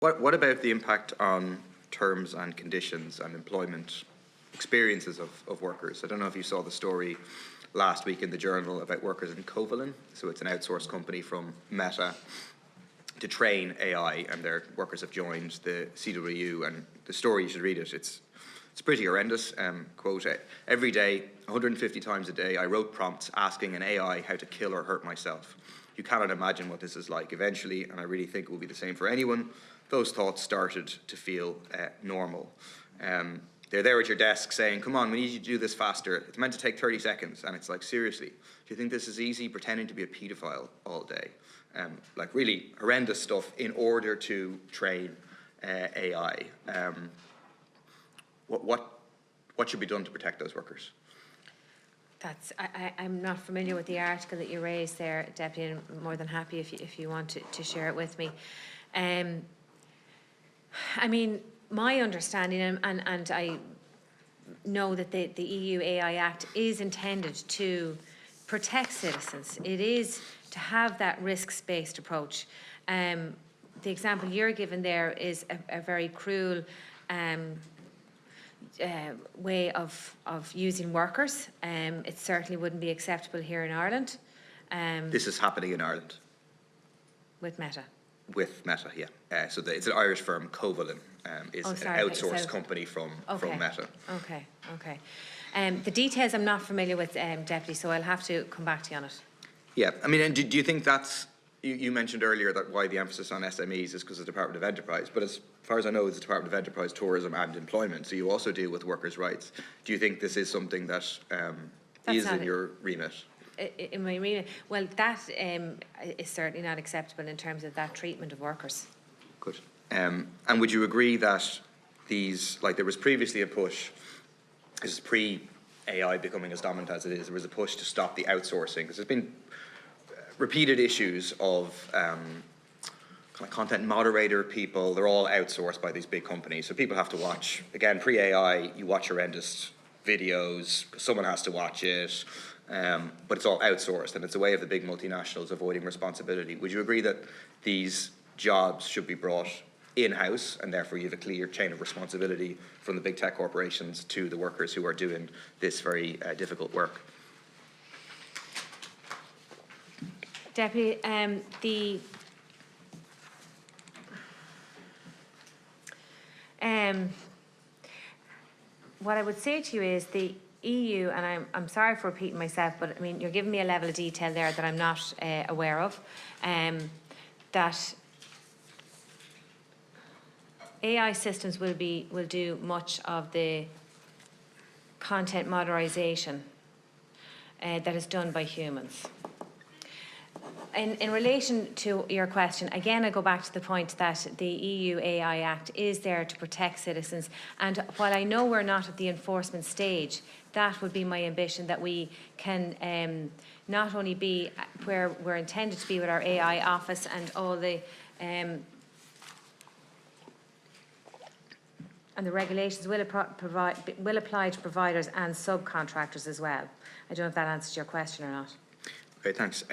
What about the impact on terms and conditions and employment experiences of workers? I don't know if you saw the story last week in the Journal about workers in Covalent. So it's an outsourced company from Meta to train AI, and their workers have joined the CWU, and the story, you should read it, it's pretty horrendous. Quote, every day, 150 times a day, I wrote prompts asking an AI how to kill or hurt myself. You cannot imagine what this is like. Eventually, and I really think it will be the same for anyone, those thoughts started to feel normal. They're there at your desk saying, come on, we need you to do this faster. It's meant to take 30 seconds. And it's like, seriously, do you think this is easy, pretending to be a paedophile all day? Like really horrendous stuff in order to train AI. What should be done to protect those workers? I'm not familiar with the article that you raised there, Deputy, and I'm more than happy if you want to share it with me. I mean, my understanding, and I know that the EU AI Act is intended to protect citizens. It is to have that risk-based approach. The example you're given there is a very cruel way of using workers. It certainly wouldn't be acceptable here in Ireland. This is happening in Ireland? With Meta? With Meta, yeah. So it's an Irish firm, Covalent, is an outsourced company from Meta. Okay. The details I'm not familiar with, Deputy, so I'll have to come back to you on it. Yeah, I mean, and do you think that's, you mentioned earlier that why the emphasis on SMEs is because of the Department of Enterprise, but as far as I know, it's the Department of Enterprise, Tourism and Employment, so you also deal with workers' rights. Do you think this is something that is in your remit? In my remit? Well, that is certainly not acceptable in terms of that treatment of workers. Good. And would you agree that these, like there was previously a push, this is pre-AI becoming as dominant as it is, there was a push to stop the outsourcing, because there's been repeated issues of kind of content moderator people. They're all outsourced by these big companies. So people have to watch, again, pre-AI, you watch horrendous videos, someone has to watch it, but it's all outsourced, and it's a way of the big multinationals avoiding responsibility. Would you agree that these jobs should be brought in-house, and therefore you have a clear chain of responsibility from the big tech corporations to the workers who are doing this very difficult work? Deputy, what I would say to you is the EU, and I'm sorry for repeating myself, but I mean, you're giving me a level of detail there that I'm not aware of, that AI systems will do much of the content moderation that is done by humans. In relation to your question, again, I go back to the point that the EU AI Act is there to protect citizens. And while I know we're not at the enforcement stage, that would be my ambition, that we can not only be where we're intended to be with our AI office and all the and the regulations will apply to providers and subcontractors as well. I don't know if that answers your question or not. Okay, thanks.